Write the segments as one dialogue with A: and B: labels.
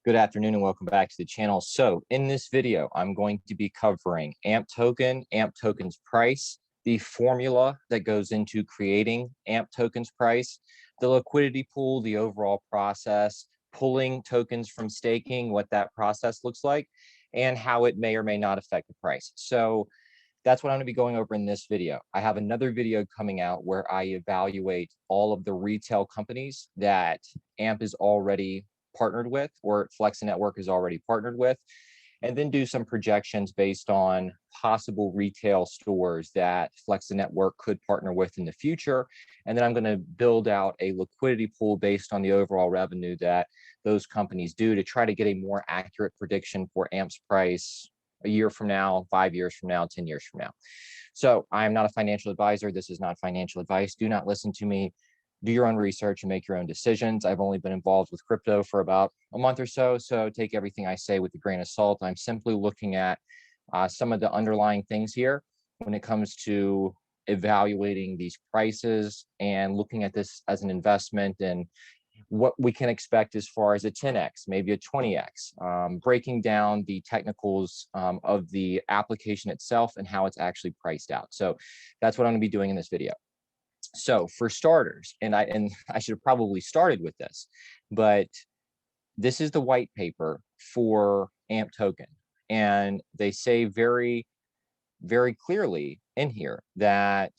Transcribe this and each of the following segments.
A: Good afternoon and welcome back to the channel. So in this video, I'm going to be covering AMP token's price, the formula that goes into creating AMP token's price, the liquidity pool, the overall process, pulling tokens from staking, what that process looks like, and how it may or may not affect the price. So that's what I'm going to be going over in this video. I have another video coming out where I evaluate all of the retail companies that AMP is already partnered with, or Flex Network is already partnered with, and then do some projections based on possible retail stores that Flex Network could partner with in the future. And then I'm going to build out a liquidity pool based on the overall revenue that those companies do to try to get a more accurate prediction for AMP's price a year from now, 5 years from now, 10 years from now. So I'm not a financial advisor. This is not financial advice. Do not listen to me. Do your own research and make your own decisions. I've only been involved with crypto for about a month or so, so take everything I say with a grain of salt. I'm simply looking at some of the underlying things here when it comes to evaluating these prices and looking at this as an investment and what we can expect as far as a 10x, maybe a 20x, breaking down the technicals of the application itself and how it's actually priced out. So that's what I'm going to be doing in this video. So for starters, and I should have probably started with this, but this is the white paper for AMP token. And they say very, very clearly in here that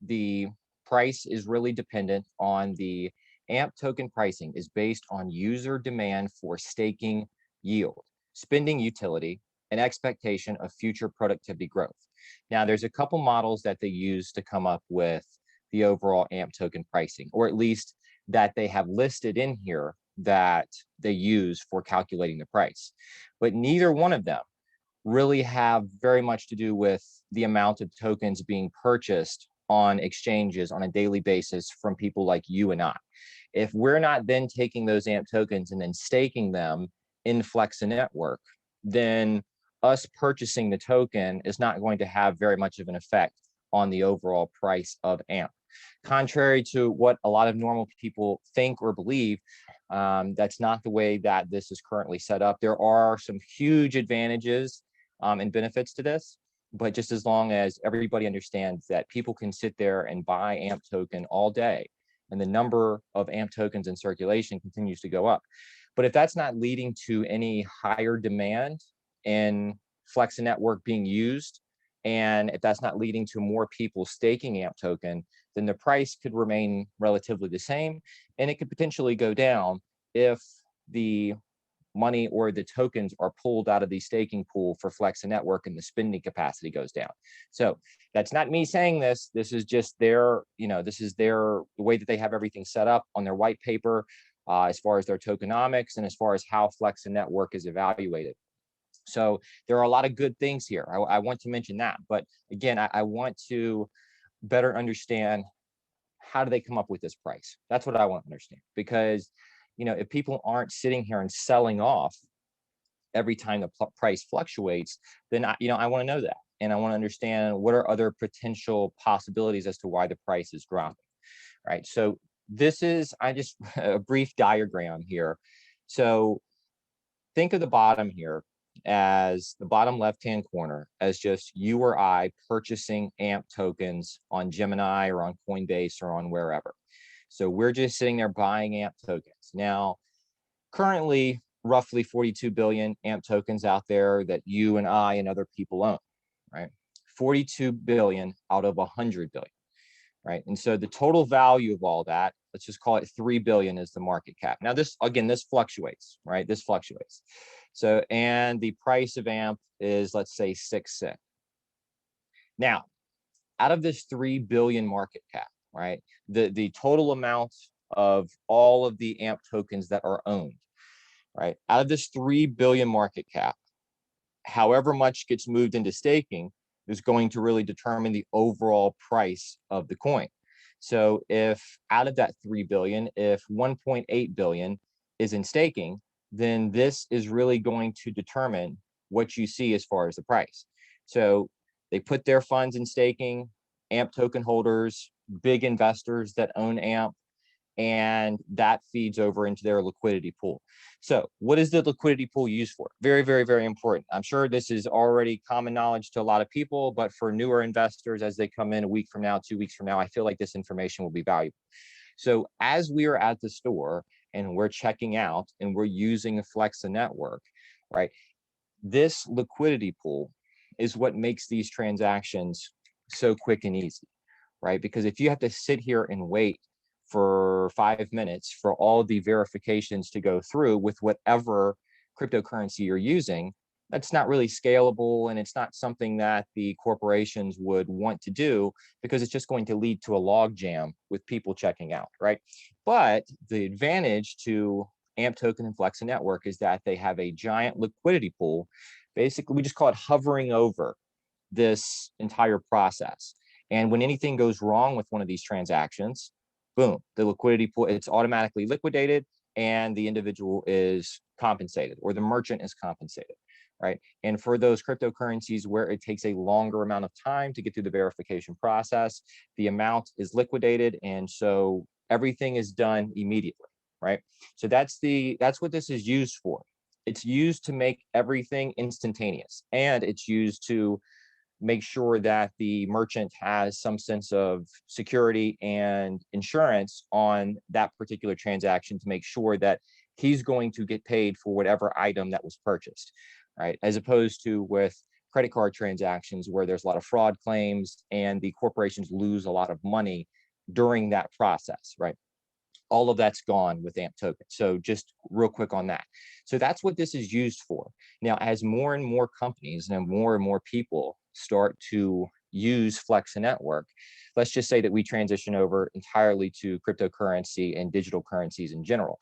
A: the price is really dependent on the AMP token pricing is based on user demand for staking yield, spending utility, and expectation of future productivity growth. Now, there's a couple models that they use to come up with the overall AMP token pricing, or at least that they have listed in here that they use for calculating the price. But neither one of them really have very much to do with the amount of tokens being purchased on exchanges on a daily basis from people like you and I. If we're not then taking those AMP tokens and then staking them in Flex Network, then us purchasing the token is not going to have very much of an effect on the overall price of AMP. Contrary to what a lot of normal people think or believe, that's not the way that this is currently set up. There are some huge advantages and benefits to this, but just as long as everybody understands that people can sit there and buy AMP token all day, and the number of AMP tokens in circulation continues to go up. But if that's not leading to any higher demand in Flex Network being used, and if that's not leading to more people staking AMP token, then the price could remain relatively the same, and it could potentially go down if the money or the tokens are pulled out of the staking pool for Flex Network and the spending capacity goes down. So that's not me saying this. This is just their, this is the way that they have everything set up on their white paper as far as their tokenomics and as far as how Flex Network is evaluated. So there are a lot of good things here. I want to mention that. But again, I want to better understand how do they come up with this price? That's what I want to understand. Because, if people aren't sitting here and selling off every time the price fluctuates, then I want to know that. And I want to understand what are other potential possibilities as to why the price is dropping. Right. So this is a brief diagram here. So think of the bottom here as the bottom left-hand corner as just you or I purchasing AMP tokens on Gemini or on Coinbase or on wherever. So we're just sitting there buying AMP tokens. Now, currently, roughly 42 billion AMP tokens out there that you and I and other people own, right? 42 billion out of 100 billion, right? And so the total value of all that, let's just call it 3 billion is the market cap. Now this fluctuates, right? This fluctuates. So, and the price of AMP is, let's say 6 cents. Now, out of this 3 billion market cap, right? The total amount of all of the AMP tokens that are owned, right? Out of this 3 billion market cap, however much gets moved into staking is going to really determine the overall price of the coin. So if out of that 3 billion, if 1.8 billion is in staking, then this is really going to determine what you see as far as the price. So they put their funds in staking, AMP token holders, big investors that own AMP, and that feeds over into their liquidity pool. So what is the liquidity pool used for? Very, very, very important. I'm sure this is already common knowledge to a lot of people, but for newer investors, as they come in a week from now, 2 weeks from now, I feel like this information will be valuable. So as we are at the store and we're checking out and we're using a Flexa network, right? This liquidity pool is what makes these transactions so quick and easy, right? Because if you have to sit here and wait for 5 minutes for all the verifications to go through with whatever cryptocurrency you're using, that's not really scalable, and it's not something that the corporations would want to do, because it's just going to lead to a log jam with people checking out, right? But the advantage to AMP token and Flexa network is that they have a giant liquidity pool. Basically, we just call it hovering over this entire process. And when anything goes wrong with one of these transactions, boom, the liquidity pool, it's automatically liquidated and the individual is compensated, or the merchant is compensated, right? And for those cryptocurrencies where it takes a longer amount of time to get through the verification process, the amount is liquidated. And so everything is done immediately, right? So that's what this is used for. It's used to make everything instantaneous, and it's used to make sure that the merchant has some sense of security and insurance on that particular transaction, to make sure that he's going to get paid for whatever item that was purchased, right? As opposed to with credit card transactions where there's a lot of fraud claims and the corporations lose a lot of money during that process, right? All of that's gone with AMP token. So just real quick on that. So that's what this is used for. Now, as more and more companies and more people start to use Flexa network, let's just say that we transition over entirely to cryptocurrency and digital currencies in general.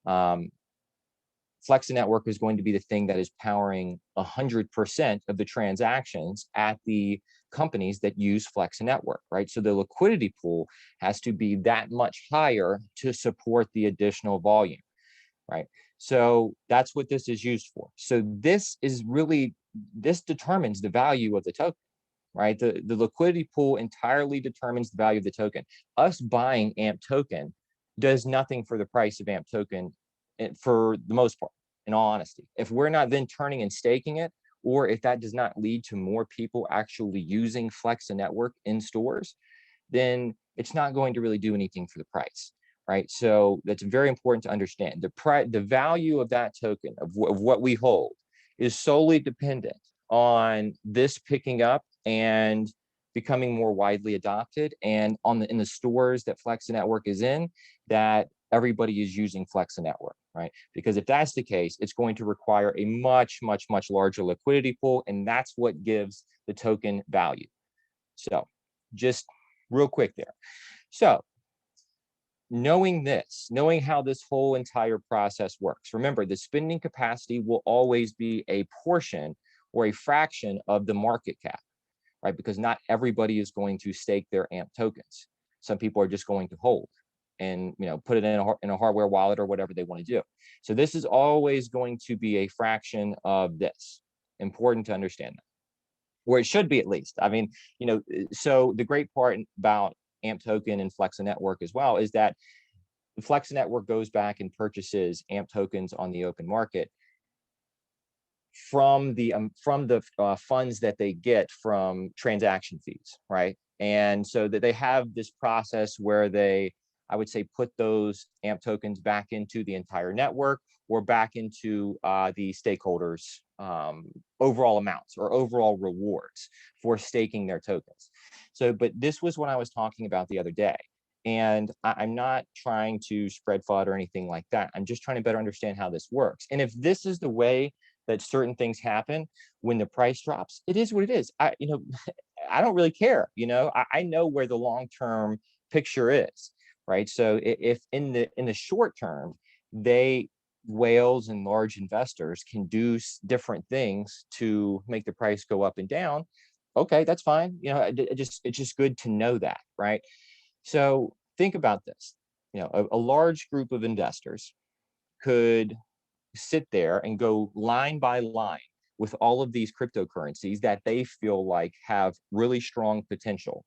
A: Flexa network is going to be the thing that is powering 100% of the transactions at the companies that use Flexa network, right? So the liquidity pool has to be that much higher to support the additional volume, right? So that's what this is used for. So this determines the value of the token, right? The liquidity pool entirely determines the value of the token. Us buying AMP token does nothing for the price of AMP token, for the most part, in all honesty. If we're not then turning and staking it, or if that does not lead to more people actually using Flexa network in stores, then it's not going to really do anything for the price, right? So that's very important to understand. The value of that token, of what we hold, is solely dependent on this picking up and becoming more widely adopted, and in the stores that Flexa network is in, that everybody is using Flexa network, right? Because if that's the case, it's going to require a much larger liquidity pool, and that's what gives the token value. So just real quick there. So knowing how this whole entire process works, remember, the spending capacity will always be a portion or a fraction of the market cap, right? Because not everybody is going to stake their AMP tokens. Some people are just going to hold and put it in a hardware wallet or whatever they want to do. So this is always going to be a fraction of this. Important to understand that, or it should be, at least. I mean, so the great part about AMP token and Flexa network as well is that the Flexa network goes back and purchases AMP tokens on the open market from the funds that they get from transaction fees, right? And so that they have this process where they, I would say, put those AMP tokens back into the entire network, or back into the stakeholders' overall amounts or overall rewards for staking their tokens. So, but this was what I was talking about the other day. And I'm not trying to spread FUD or anything like that. I'm just trying to better understand how this works. And if this is the way that certain things happen when the price drops, it is what it is. I don't really care. I know where the long-term picture is, right? So if in the short term, whales and large investors can do different things to make the price go up and down, okay, that's fine. It's just good to know that, right? So think about this. A large group of investors could sit there and go line by line with all of these cryptocurrencies that they feel like have really strong potential.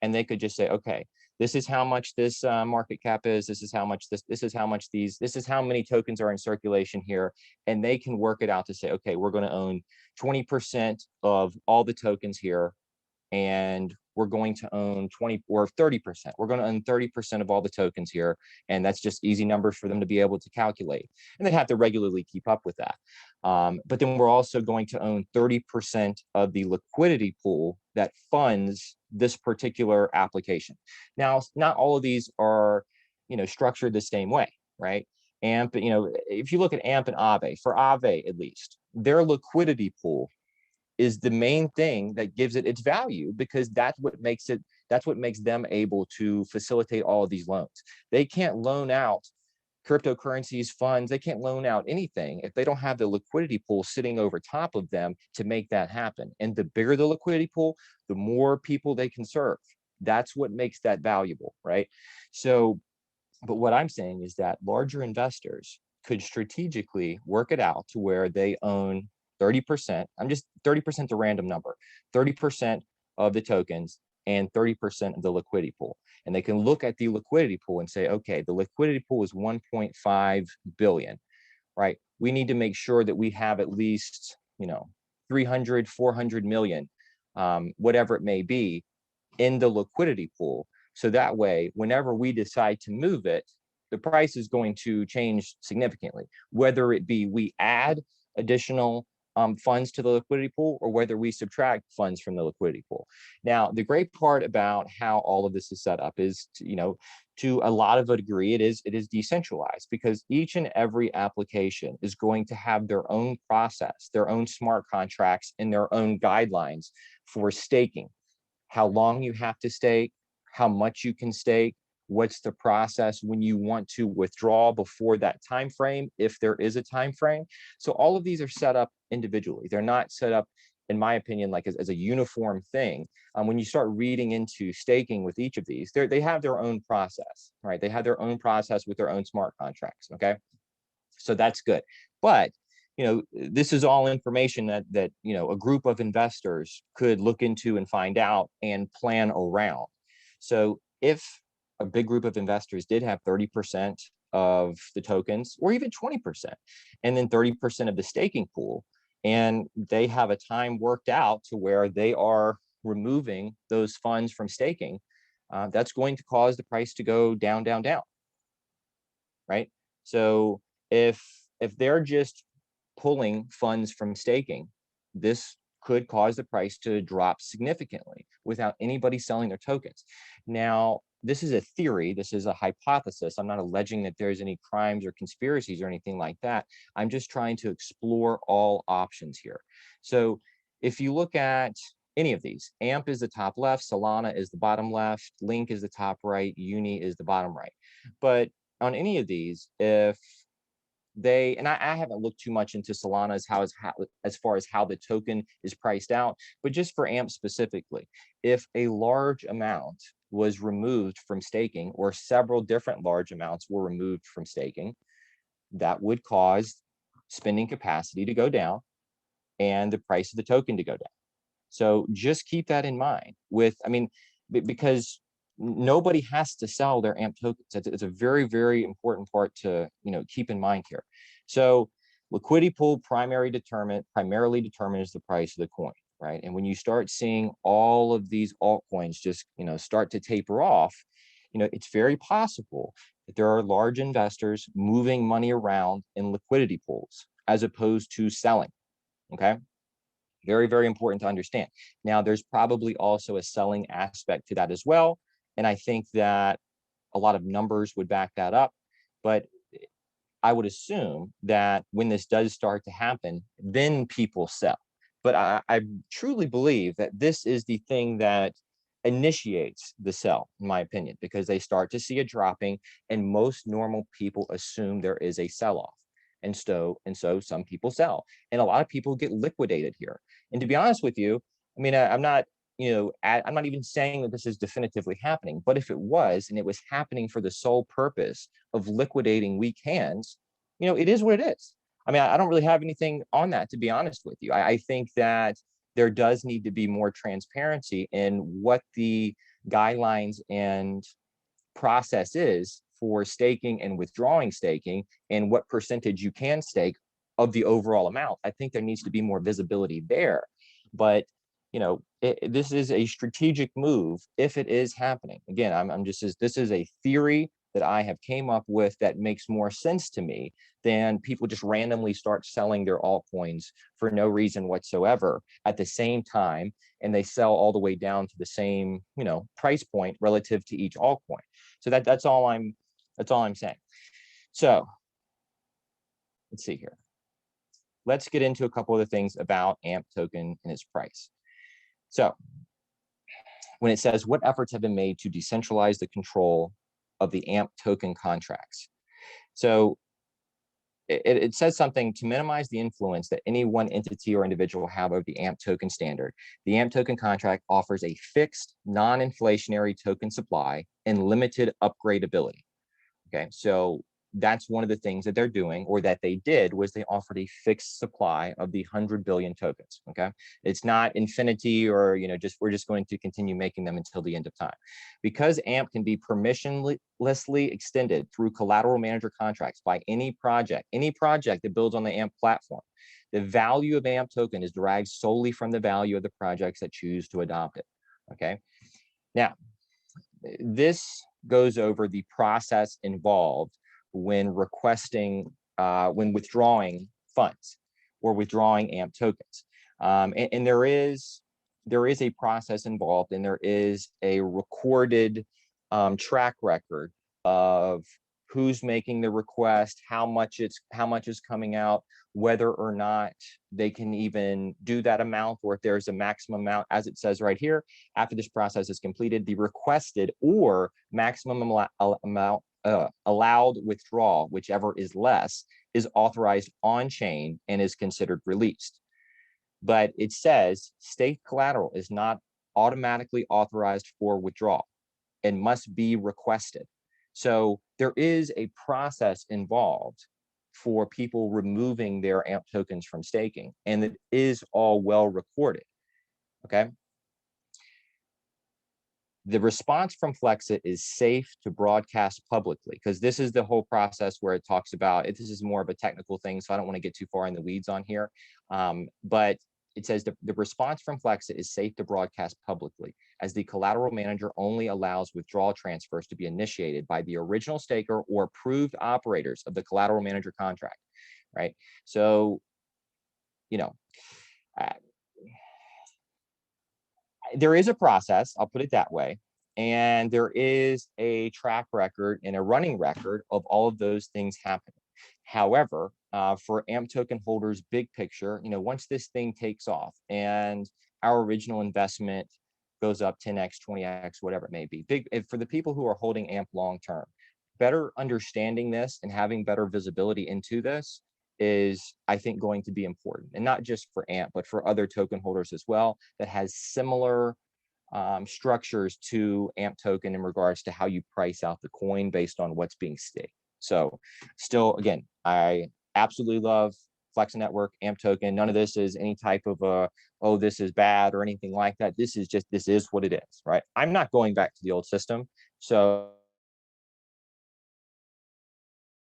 A: And they could just say, okay, this is how much this market cap is, this is how much this is how much these, this is how many tokens are in circulation here. And they can work it out to say, okay, we're going to own 20% of all the tokens here, and we're going to own 20 or 30%. We're going to own 30% of all the tokens here. And that's just easy numbers for them to be able to calculate. And they have to regularly keep up with that. But then we're also going to own 30% of the liquidity pool that funds this particular application. Now, not all of these are, structured the same way, right? AMP, if you look at AMP and Aave, for Aave at least, their liquidity pool is the main thing that gives it its value, because that's what makes them able to facilitate all of these loans. They can't loan out cryptocurrencies, funds, they can't loan out anything if they don't have the liquidity pool sitting over top of them to make that happen. And the bigger the liquidity pool, the more people they can serve. That's what makes that valuable, right? So, but what I'm saying is that larger investors could strategically work it out to where they own 30%. I'm just 30% a random number, 30% of the tokens and 30% of the liquidity pool. And they can look at the liquidity pool and say, okay, the liquidity pool is 1.5 billion, right? We need to make sure that we have at least, 300, 400 million, whatever it may be, in the liquidity pool. So that way, whenever we decide to move it, the price is going to change significantly, whether it be we add additional funds to the liquidity pool or whether we subtract funds from the liquidity pool. Now, the great part about how all of this is set up is, to a lot of a degree, it is decentralized, because each and every application is going to have their own process, their own smart contracts, and their own guidelines for staking. How long you have to stake, how much you can stake, what's the process when you want to withdraw before that time frame, if there is a time frame. So all of these are set up individually. They're not set up, in my opinion, like as a uniform thing. When you start reading into staking with each of these, they have their own process, right? They have their own process with their own smart contracts, okay? So that's good. But this is all information that a group of investors could look into and find out and plan around. So if a big group of investors did have 30% of the tokens, or even 20%, and then 30% of the staking pool, and they have a time worked out to where they are removing those funds from staking, that's going to cause the price to go down, down, down, right? So if they're just pulling funds from staking, this could cause the price to drop significantly without anybody selling their tokens. Now, this is a theory, this is a hypothesis. I'm not alleging that there's any crimes or conspiracies or anything like that. I'm just trying to explore all options here. So if you look at any of these, AMP is the top left, Solana is the bottom left, Link is the top right, Uni is the bottom right. But on any of these, if they, and I haven't looked too much into Solana as far as how the token is priced out, but just for AMP specifically, if a large amount was removed from staking, or several different large amounts were removed from staking, that would cause spending capacity to go down and the price of the token to go down. So just keep that in mind because nobody has to sell their AMP tokens. It's a very, very important part to keep in mind here. So liquidity pool primarily determines the price of the coin, right? And when you start seeing all of these altcoins just start to taper off, it's very possible that there are large investors moving money around in liquidity pools as opposed to selling. Okay. Very, very important to understand. Now, there's probably also a selling aspect to that as well. And I think that a lot of numbers would back that up. But I would assume that when this does start to happen, then people sell. But I truly believe that this is the thing that initiates the sell, in my opinion, because they start to see a dropping, and most normal people assume there is a sell-off. And so some people sell, and a lot of people get liquidated here. And to be honest with you, I'm not even saying that this is definitively happening, but if it was, and it was happening for the sole purpose of liquidating weak hands, it is what it is. I don't really have anything on that, to be honest with you. I think that there does need to be more transparency in what the guidelines and process is for staking and withdrawing staking and what percentage you can stake of the overall amount. I think there needs to be more visibility there. But this is a strategic move if it is happening. Again, I'm just this is a theory that I have came up with that makes more sense to me than people just randomly start selling their altcoins for no reason whatsoever at the same time, and they sell all the way down to the same price point relative to each altcoin. So that's all I'm saying. So let's see here. Let's get into a couple of the things about AMP token and its price. So when it says what efforts have been made to decentralize the control of the AMP token contracts. So it says something to minimize the influence that any one entity or individual have over the AMP token standard. The AMP token contract offers a fixed non-inflationary token supply and limited upgradability. Okay, so that's one of the things that they're doing, or that they did, was they offered a fixed supply of the 100 billion tokens. Okay, it's not infinity, or we're just going to continue making them until the end of time. Because AMP can be permissionlessly extended through collateral manager contracts by any project that builds on the AMP platform, the value of AMP token is derived solely from the value of the projects that choose to adopt it. Okay, now this goes over the process involved when withdrawing funds or withdrawing AMP tokens. And there is a process involved, and there is a recorded track record of who's making the request, how much is coming out, whether or not they can even do that amount, or if there's a maximum amount, as it says right here. After this process is completed, the requested or maximum amount allowed withdrawal, whichever is less, is authorized on chain and is considered released. But it says state collateral is not automatically authorized for withdrawal and must be requested. So there is a process involved for people removing their AMP tokens from staking, and it is all well recorded. Okay. The response from Flexit is safe to broadcast publicly, because this is the whole process where it talks about it. This is more of a technical thing, so I don't want to get too far in the weeds on here. But it says the response from Flexit is safe to broadcast publicly, as the collateral manager only allows withdrawal transfers to be initiated by the original staker or approved operators of the collateral manager contract, right? So, there is a process, I'll put it that way, and there is a track record and a running record of all of those things happening. However, for AMP token holders, big picture, once this thing takes off and our original investment goes up 10x, 20x, whatever it may be, for the people who are holding AMP long term, better understanding this and having better visibility into this is, I think, going to be important, and not just for AMP, but for other token holders as well that has similar structures to AMP token in regards to how you price out the coin based on what's being staked. So still, again, I absolutely love Flex Network, AMP token. None of this is any type of oh, this is bad or anything like that. This is what it is, right? I'm not going back to the old system. So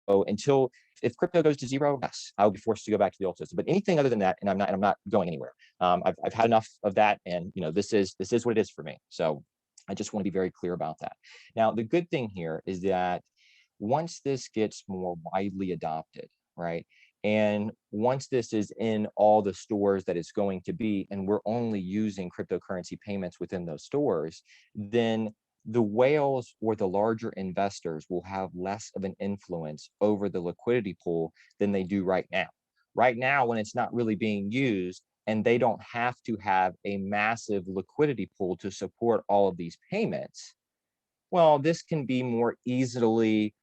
A: until, if crypto goes to zero, yes, I'll be forced to go back to the old system. But anything other than that, and I'm not going anywhere. I've had enough of that, and this is what it is for me. So I just want to be very clear about that. Now, the good thing here is that once this gets more widely adopted, right, and once this is in all the stores that it's going to be, and we're only using cryptocurrency payments within those stores, then the whales or the larger investors will have less of an influence over the liquidity pool than they do right now. Right now, when it's not really being used and they don't have to have a massive liquidity pool to support all of these payments, well, this can be more easily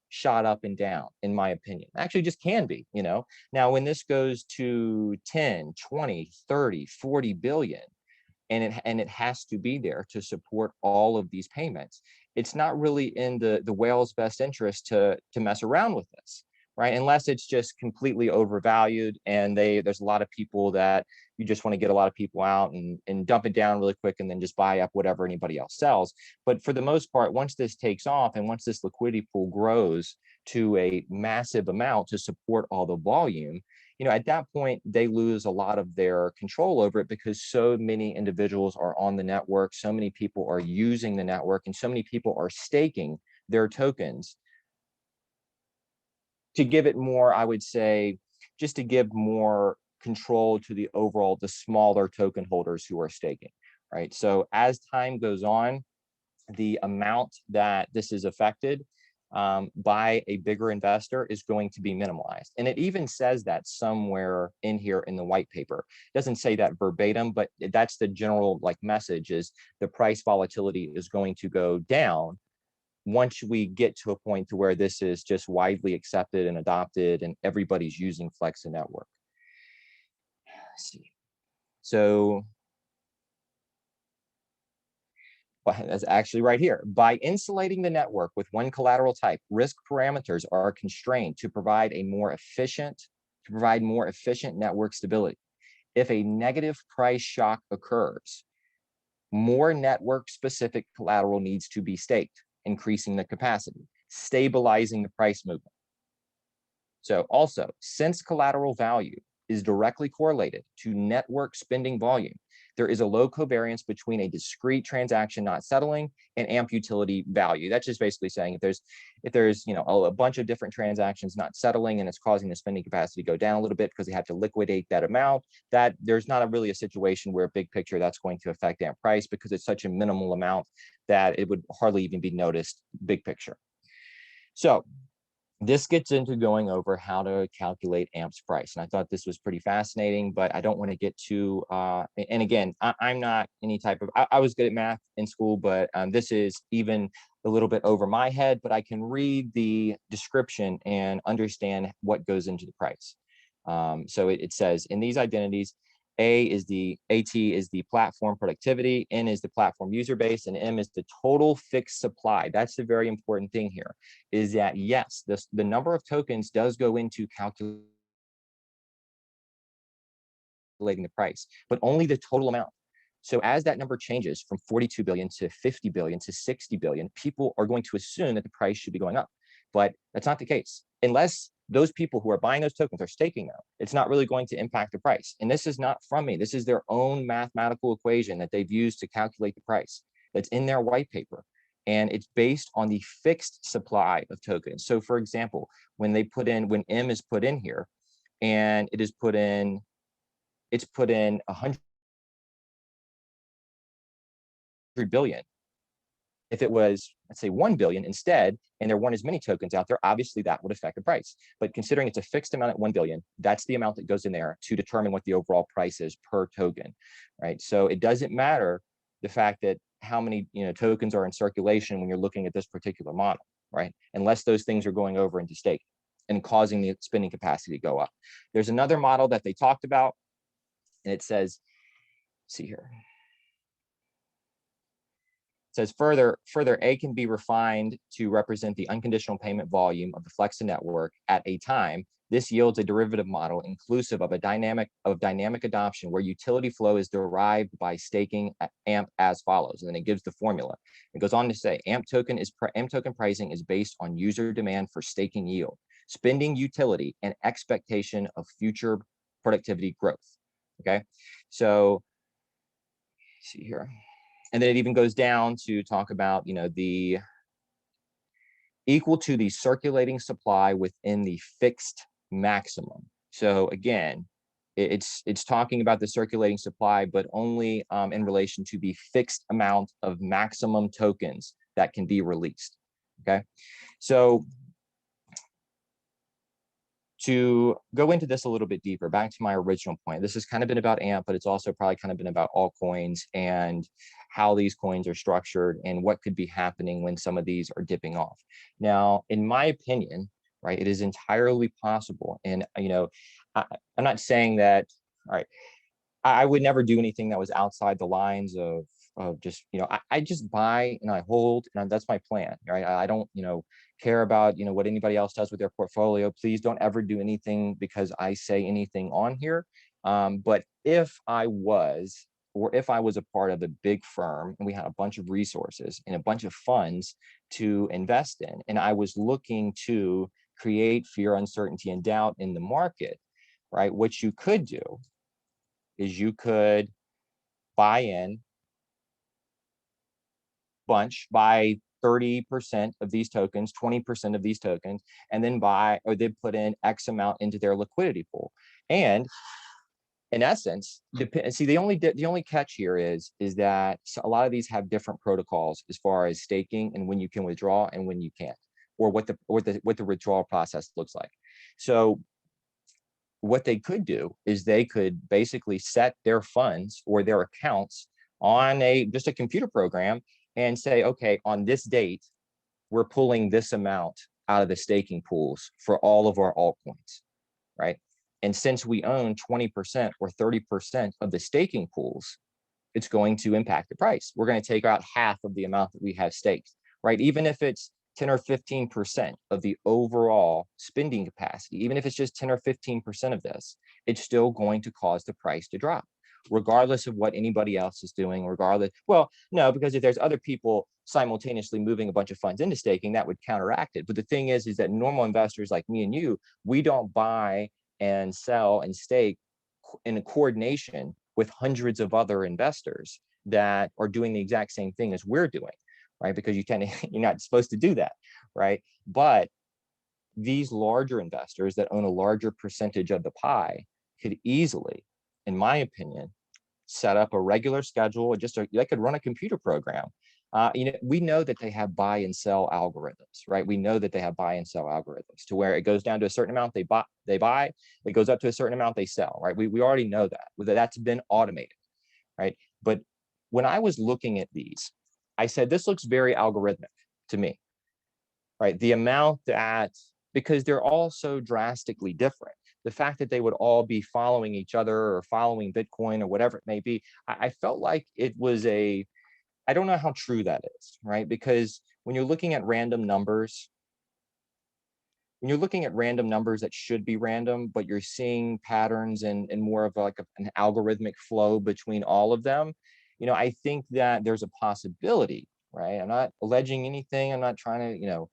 A: shot up and down, in my opinion. Actually, just can be, Now, when this goes to 10, 20, 30, 40 billion, and it has to be there to support all of these payments, it's not really in the whale's best interest to mess around with this, right? Unless it's just completely overvalued and there's a lot of people that you just want to get a lot of people out and dump it down really quick and then just buy up whatever anybody else sells. But for the most part, once this takes off and once this liquidity pool grows to a massive amount to support all the volume, at that point, they lose a lot of their control over it because so many individuals are on the network, so many people are using the network, and so many people are staking their tokens to give it more, I would say, just to give more control to the smaller token holders who are staking, right? So as time goes on, the amount that this is affected by a bigger investor is going to be minimalized. And it even says that somewhere in here in the white paper. It doesn't say that verbatim, but that's the general message is the price volatility is going to go down once we get to a point to where this is just widely accepted and adopted and everybody's using Flex and Network. Let's see. So that's actually right here. By insulating the network with one collateral type, risk parameters are constrained to provide more efficient network stability. If a negative price shock occurs, more network-specific collateral needs to be staked, increasing the capacity, stabilizing the price movement. So also, since collateral value is directly correlated to network spending volume, there is a low covariance between a discrete transaction not settling and AMP utility value. That's just basically saying if there's a bunch of different transactions not settling and it's causing the spending capacity to go down a little bit because they have to liquidate that amount, that there's not really a situation where big picture that's going to affect AMP price because it's such a minimal amount that it would hardly even be noticed big picture. So this gets into going over how to calculate AMP's price. And I thought this was pretty fascinating, but I don't want to get too, and again, I'm not any type of, I was good at math in school, but this is even a little bit over my head, but I can read the description and understand what goes into the price. So it says in these identities, AT is the platform productivity, N is the platform user base, and M is the total fixed supply. That's the very important thing here, is that yes, the number of tokens does go into calculating the price, but only the total amount. So as that number changes from 42 billion to 50 billion to 60 billion, people are going to assume that the price should be going up. But that's not the case. Unless those people who are buying those tokens are staking them, it's not really going to impact the price. And this is not from me. This is their own mathematical equation that they've used to calculate the price. That's in their white paper. And it's based on the fixed supply of tokens. So for example, when M is put in here and it's put in 100 billion. If it was, let's say 1 billion instead, and there weren't as many tokens out there, obviously that would affect the price. But considering it's a fixed amount at 1 billion, that's the amount that goes in there to determine what the overall price is per token, right? So it doesn't matter the fact that how many tokens are in circulation when you're looking at this particular model, right? Unless those things are going over into stake and causing the spending capacity to go up. There's another model that they talked about, and it says, see here. It says further, A can be refined to represent the unconditional payment volume of the Flex network at a time. This yields a derivative model inclusive of dynamic adoption where utility flow is derived by staking AMP as follows. And then it gives the formula. It goes on to say AMP token pricing is based on user demand for staking yield, spending utility, and expectation of future productivity growth. Okay, so see here. And then it even goes down to talk about, the equal to the circulating supply within the fixed maximum. So again, it's talking about the circulating supply, but only in relation to the fixed amount of maximum tokens that can be released. Okay, so to go into this a little bit deeper, back to my original point, this has kind of been about AMP, but it's also probably kind of been about altcoins and how these coins are structured and what could be happening when some of these are dipping off. Now, in my opinion, right, it is entirely possible. And, I'm not saying that, all right, I would never do anything that was outside the lines of of just, I just buy and I hold, and that's my plan, right? I don't, care about, what anybody else does with their portfolio. Please don't ever do anything because I say anything on here. But if I was, or if I was a part of a big firm and we had a bunch of resources and a bunch of funds to invest in, and I was looking to create fear, uncertainty, and doubt in the market, right? What you could do is you could buy in buy 30% of these tokens, 20% of these tokens, and then they put in X amount into their liquidity pool. And in essence, see, the only catch here is that a lot of these have different protocols as far as staking and when you can withdraw and when you can't, or what the withdrawal process looks like. So what they could do is they could basically set their funds or their accounts on just a computer program and say, okay, on this date, we're pulling this amount out of the staking pools for all of our altcoins, right? And since we own 20% or 30% of the staking pools, it's going to impact the price. We're going to take out half of the amount that we have staked, right? Even if it's 10 or 15% of the overall spending capacity, even if it's just 10 or 15% of this, it's still going to cause the price to drop, regardless of what anybody else is doing, well, no, because if there's other people simultaneously moving a bunch of funds into staking, that would counteract it. But the thing is that normal investors like me and you, we don't buy and sell and stake in a coordination with hundreds of other investors that are doing the exact same thing as we're doing, right? Because you're not supposed to do that, right? But these larger investors that own a larger percentage of the pie could easily, in my opinion, set up a regular schedule. They could run a computer program. We know that they have buy and sell algorithms, right? We know that they have buy and sell algorithms to where it goes down to a certain amount they buy, it goes up to a certain amount they sell, right? We already know that's been automated, right? But when I was looking at these, I said, this looks very algorithmic to me, right? The amount because they're all so drastically different. The fact that they would all be following each other or following Bitcoin or whatever it may be, I felt like it was I don't know how true that is, right? Because when you're looking at random numbers, that should be random, but you're seeing patterns and more of an algorithmic flow between all of them, I think that there's a possibility, right? I'm not alleging anything. I'm not trying to,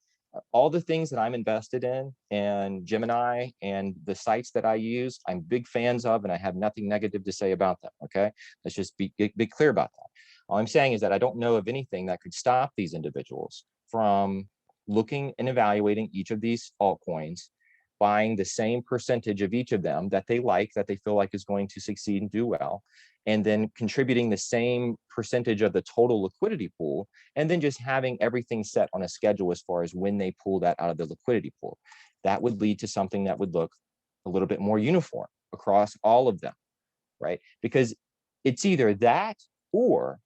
A: all the things that I'm invested in and Gemini and the sites that I use, I'm big fans of, and I have nothing negative to say about them. Okay. Let's just be clear about that. All I'm saying is that I don't know of anything that could stop these individuals from looking and evaluating each of these altcoins, buying the same percentage of each of them that they feel like is going to succeed and do well, and then contributing the same percentage of the total liquidity pool, and then just having everything set on a schedule as far as when they pull that out of the liquidity pool. That would lead to something that would look a little bit more uniform across all of them, right? Because it's either that or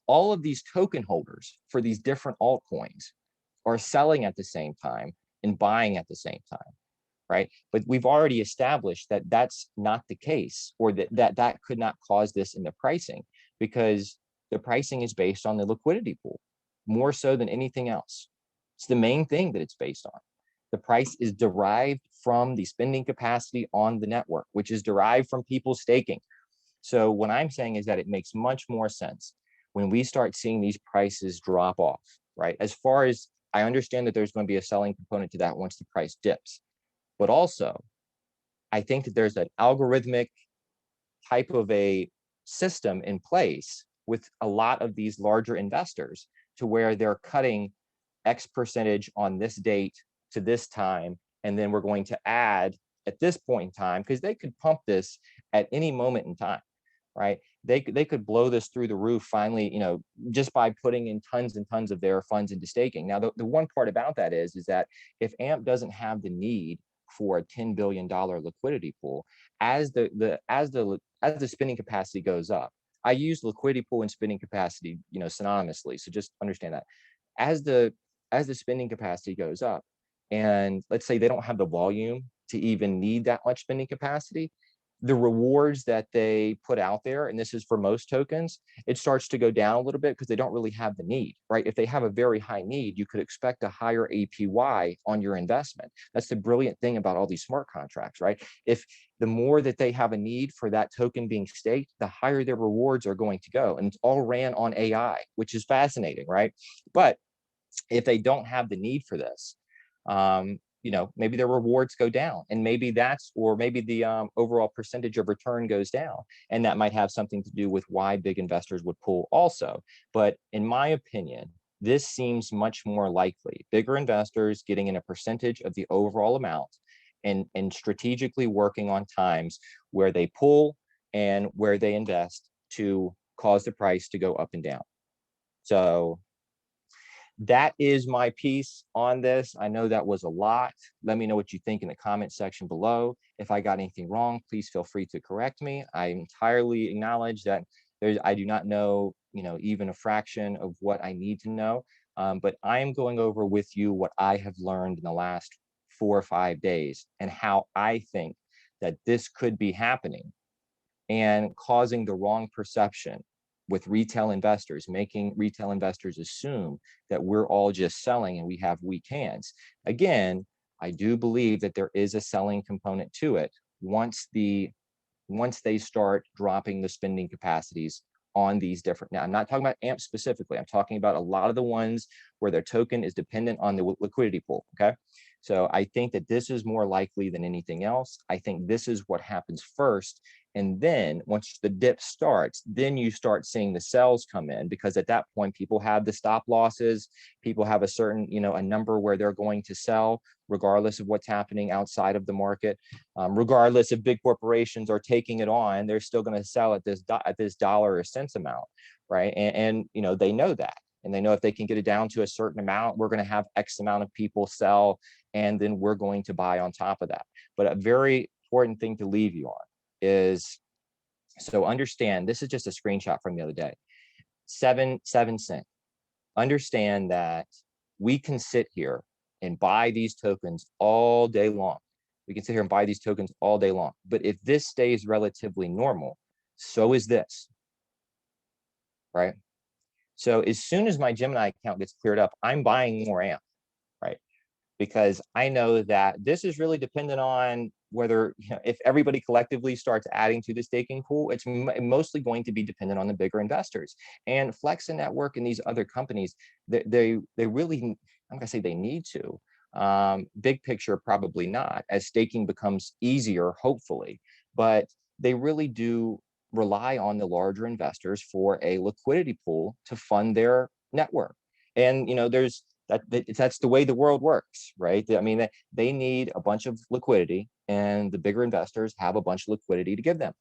A: all of these token holders for these different altcoins are selling at the same time and buying at the same time, right? But we've already established that that's not the case, or that could not cause this in the pricing, because the pricing is based on the liquidity pool more so than anything else. It's the main thing that it's based on. The price is derived from the spending capacity on the network, which is derived from people staking. So what I'm saying is that it makes much more sense when we start seeing these prices drop off, right? As far as I understand that there's going to be a selling component to that once the price dips. But also, I think that there's an algorithmic type of a system in place with a lot of these larger investors to where they're cutting X percentage on this date to this time, and then we're going to add at this point in time, because they could pump this at any moment in time, right? They could blow this through the roof finally, just by putting in tons and tons of their funds into staking. Now, the one part about that is that if AMP doesn't have the need for a $10 billion liquidity pool, as the spending capacity goes up, I use liquidity pool and spending capacity, synonymously. So just understand that as the spending capacity goes up, and let's say they don't have the volume to even need that much spending capacity, the rewards that they put out there, and this is for most tokens, it starts to go down a little bit because they don't really have the need, right? If they have a very high need, you could expect a higher APY on your investment. That's the brilliant thing about all these smart contracts, right? If the more that they have a need for that token being staked, the higher their rewards are going to go. And it's all ran on AI, which is fascinating, right? But if they don't have the need for this, maybe their rewards go down, and maybe maybe the overall percentage of return goes down, and that might have something to do with why big investors would pull also. But in my opinion, this seems much more likely. Bigger investors getting in a percentage of the overall amount, and strategically working on times where they pull and where they invest to cause the price to go up and down. So that is my piece on this. I know that was a lot. Let me know what you think in the comment section below. If I got anything wrong, please feel free to correct me. I entirely acknowledge that I do not know, even a fraction of what I need to know. But I am going over with you what I have learned in the last 4 or 5 days, and how I think that this could be happening and causing the wrong perception with retail investors, making retail investors assume that we're all just selling and we have weak hands. Again, I do believe that there is a selling component to it once they start dropping the spending capacities on these different. Now, I'm not talking about AMP specifically. I'm talking about a lot of the ones where their token is dependent on the liquidity pool. Okay. So I think that this is more likely than anything else. I think this is what happens first. And then once the dip starts, then you start seeing the sells come in, because at that point, people have the stop losses. People have a certain, a number where they're going to sell, regardless of what's happening outside of the market. Regardless if big corporations are taking it on, they're still going to sell at this dollar or cents amount, right? And they know that. And they know if they can get it down to a certain amount, we're going to have X amount of people sell, and then we're going to buy on top of that. But a very important thing to leave you on is, so understand, this is just a screenshot from the other day, 7 cents. Understand that we can sit here and buy these tokens all day long. We can sit here and buy these tokens all day long. But if this stays relatively normal, so is this, right? So as soon as my Gemini account gets cleared up, I'm buying more AMP, right? Because I know that this is really dependent on whether, if everybody collectively starts adding to the staking pool, it's mostly going to be dependent on the bigger investors. And Flex and Network and these other companies, they really, I'm gonna say they need to. Big picture, probably not, as staking becomes easier, hopefully. But they really do rely on the larger investors for a liquidity pool to fund their network. And that's the way the world works, right? I mean, they need a bunch of liquidity, and the bigger investors have a bunch of liquidity to give them.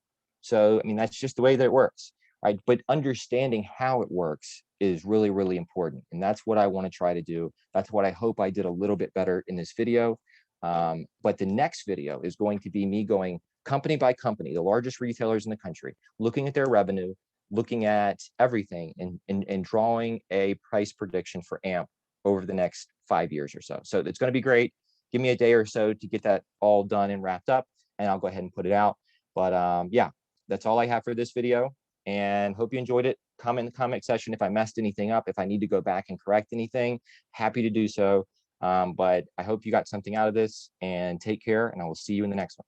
A: So, I mean, that's just the way that it works, right? But understanding how it works is really, really important. And that's what I want to try to do. That's what I hope I did a little bit better in this video. But the next video is going to be me going company by company, the largest retailers in the country, looking at their revenue, looking at everything, and drawing a price prediction for AMP over the next 5 years or so. So it's going to be great. Give me a day or so to get that all done and wrapped up, and I'll go ahead and put it out. But yeah, that's all I have for this video, and hope you enjoyed it. Comment in the comment section if I messed anything up, if I need to go back and correct anything, happy to do so. But I hope you got something out of this, and take care, and I will see you in the next one.